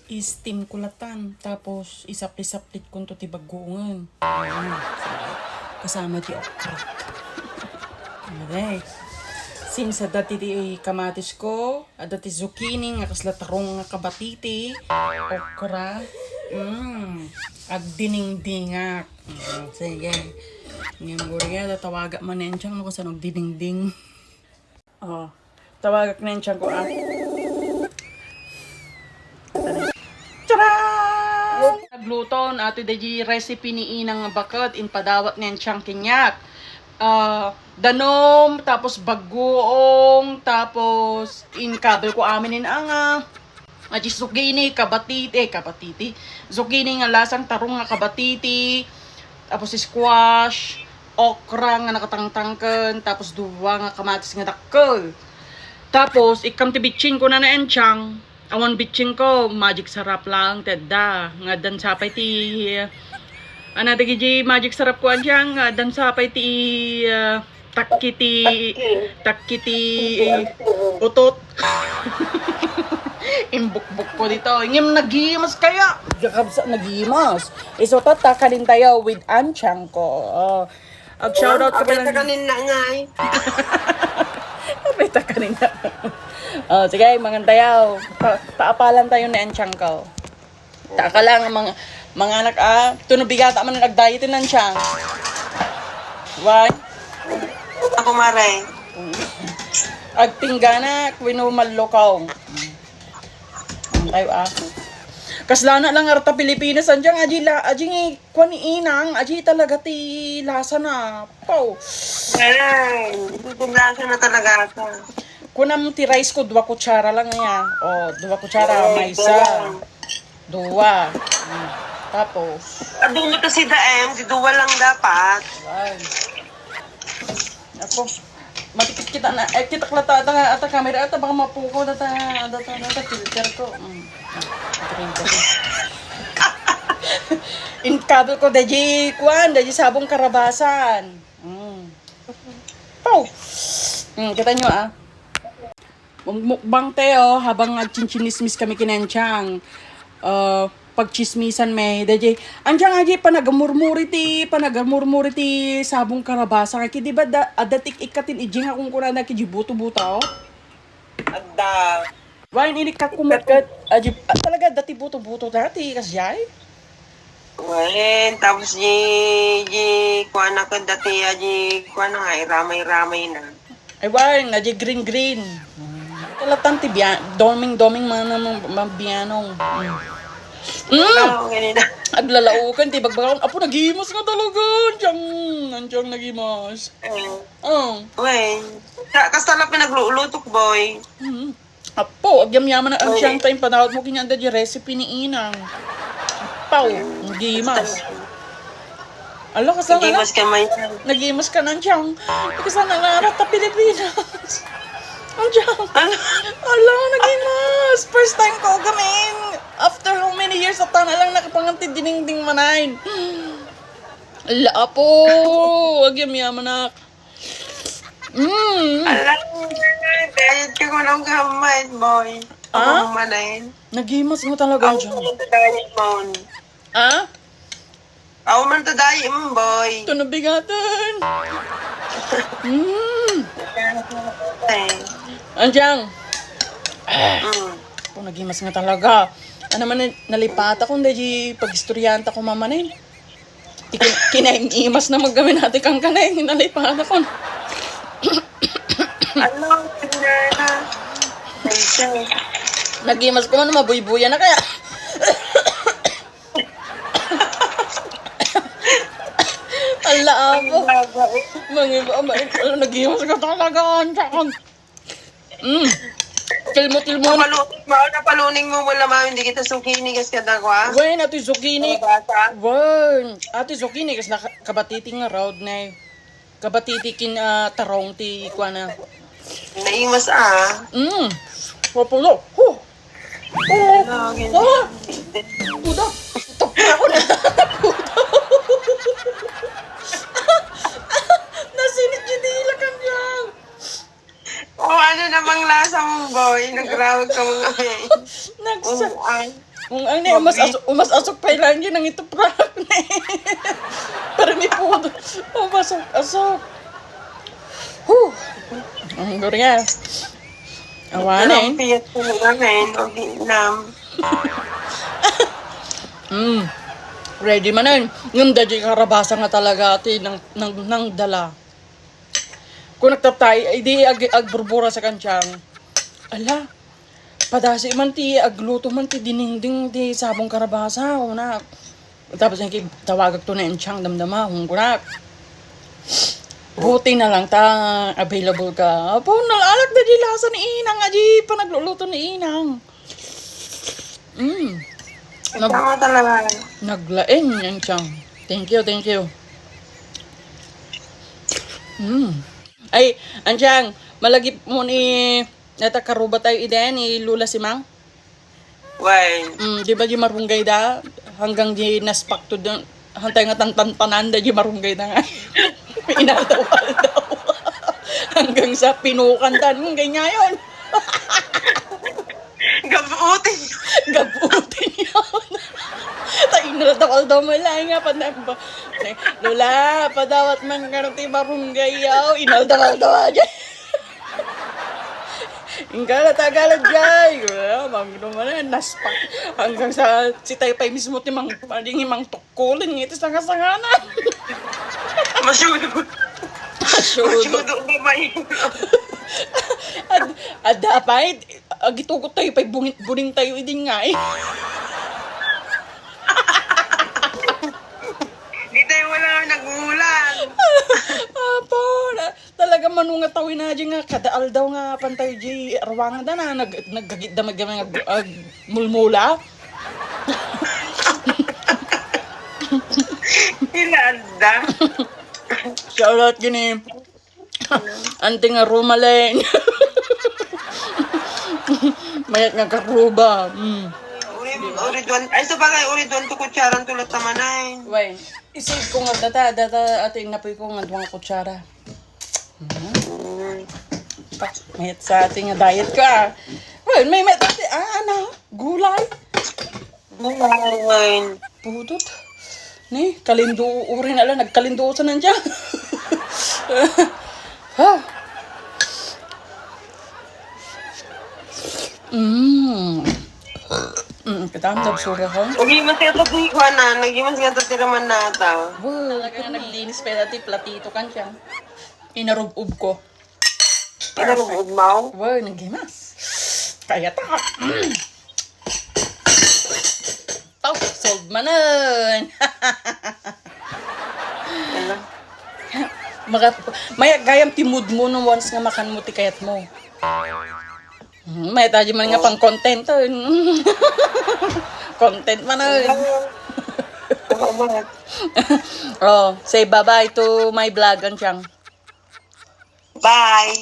I-steam kulatan. Tapos, isaplit-saplit kung to tibagungan. Kasama di okra. Okay. Since dati di kamatis ko, dati zucchini, nga kasla tarong nga kabatiti, okra, at diningdingak. Sige. Ngayon guriya, tawaga man na siyang no, kasanog diningding. Oh, tawagak na siyang ko Tcharam! Nagluton, ato dahi recipe ni Inang Bakad, inpadawat niyan siyang kinyak. Danom, tapos bagoong, tapos inkabel ko amin ang aji zucchini, kabatiti, zucchini nga lasang tarong nga kabatiti, tapos squash, okra nga nakatangtangken, tapos duwa nga kamatis nga dakkel. Tapos ikam ti bitchin ko na enchang, awan bitchin ko, magic sarap lang, tedda, nga dan sapay ti ana dagi magic sarap ko anjang dan sapay ti takkiti utot. Imbukbuk ko dito. Ingim nagimas kaya. Jakabsa nagimas. Isotot takanin tayo with anchang ko. Ag shoutout ka pala. Takanin na nga eh. Abay takanin na. Sige, mangan tayo. Taapalan tayo ni anchang ko. Taka lang mga anak tunubigata man nagdayetin ng siyang. Why? Ako maray. Agtinggana, kwinumallokaw. Tayo Kaslana lang arta Pilipinas anjang aji kuan ni inang aji talaga ti lasa na. Pau. Ay, lasa na talaga ito. Kunam ti rice ko 2 kutsara lang niya. 2 kutsara may isa. 2. Tapos Adun mo to si Daem, si Duwa lang dapat. ay. Ako matipid kita na kita klata ata camera ata baka mapuko data filter ko. In kabel ko daji sabong karabasan. Pau. Kita nyo mukbang tayo habang nagchinchinismis kami kinenchang. Pagchismisan may daji anjang aji panagamurmuri ti sabong karabasa kay di ba adatik ikatin ijing akong kunana ki buto-buto Adda. wain ini kakumatkat aji talaga dati buto-buto dati kasjay Wen, tapos kuha na ka dati, kuha na nga, ramay-ramay na. ay wain aji green talatan ti doming mabianong Ganina. aglalaukan ti bagbagaon apo nagimas nga talaga anjang nagimas Wen, kasala pinaglulutok, boy. Apo, agyam-yaman na ang siyang time panawad mo kinyanda di recipe ni Inang. Pau, nagimas. Alo, kasama na. Nagimas ka may. Nagimas ka ng siyang. Kasama na rata Pilipinas. Ang siyang. Alo, nagimas. First time ko gamin. After how many years at na lang nakapanganti diningding manayin. Ala, apo. Agyam-yaman na. Alam mo, dahil ka ko nang gamay, boy. Ako manayin. Nagimas mo talaga Ako dyan. man to dahil mo. Ako man to dahil mo, boy. Ito nabigatan. Andiyan. Kung nagimas nga talaga. Ano man nalipata kung dahi pag-istoryanta ko mamanin. Kinaimimas na maggamin natin kang kanay. Nalipata ko. Ano, na. Nagimas ko man mabuy-buya na kaya. Ala ako. Nagimas ka talaga. Tilmo. Napaluning mo wala ma, hindi kita sukinigas ka na kwa. Wen, ati zucchini. Wen, ati zucchini. Kasi kabatiti nga road na kabatiti kin tarong ti kwa na. Naimas Papulo. Puda. Tapos ako na. Nasinit yung dila ka niyan. ano namang lasa mo, boy? Nagrawag ka mga may. Kung ang na, umas asok pa lang yun ang ito prank na pero ni pudo. Asok. Huh. Ang guri nga. Awan eh. Piyat ko namin. O ginam. Ready man nun. Yung dadya karabasa nga talaga ati ng dala. Kung nagtatay, ay di agburbura sa kansyang. Ala, padasi man ti, agluto man ti, dininding ti sabong karabasa. Una. Tapos yung tawagag to na yung tiyang damdama. Kung kunak. Buti na lang ta available ka. Apo, nalalag na di lasa ni Inang. Aji, panagluluto ni Inang. Tama talaga. Naglaeng yan siyang. Thank you. Ay, ansyang, malagip mo ni natakaruba tayo ide ni Lula Simang? Di ba di marunggay da? Hanggang di naspak to doon. Hantay nga tantanan da di marunggay da nga. Inaldaw. Hanggang sa pinukantan. Ganyan yun. Gabutin. Gabutin yun. Tayo naladaw mo lang nga. Lola, padawat man ka ti barunggay yaw. Inaldaw dyan. Ingkala tagalad jay. Magno man naspak. Hanggang sa si Taypay mismo ti mang tukkulin ngiti sangasanganan. Masyudo. Masyudo ba may? Dapat agitugot tayo pay bungit-buning tayo idin nga eh. Di tayo wala nagmulan. Apo, talaga manunga tawin na dyan nga, kadaal daw nga pantay di arwang da na, naggagit da mulmula. Hilanda. Shoutout gini. Anting nga rumaleng. Mayat nga karuba. Uridwan. Ay, sa bagay, uridwan to kutsaran tulad tamanayin. Wait, isip ko nga data ating napoy ko nga duwang kutsara. Mayat sa ating nga diet ka. Well, may gulay. Gulay. Pudot. Ni, uri na lang, nagkalinduusan nandiyan. Ha? Katamdab sura ko. Ugi mas kaya tabi ko na, nagi mas kaya tatiraman na ata. Talaga naglinis pa dati, platito kan siya. Inarubub ko. Inarubub mo? Wow, nagimas. Kaya ta. Sold manan. Maya gayam timud mo nung once nga makan mo tikayat mo. May tayo man nga pang content to. Content man na. Say bye-bye to my vlog, Ansyang. Bye.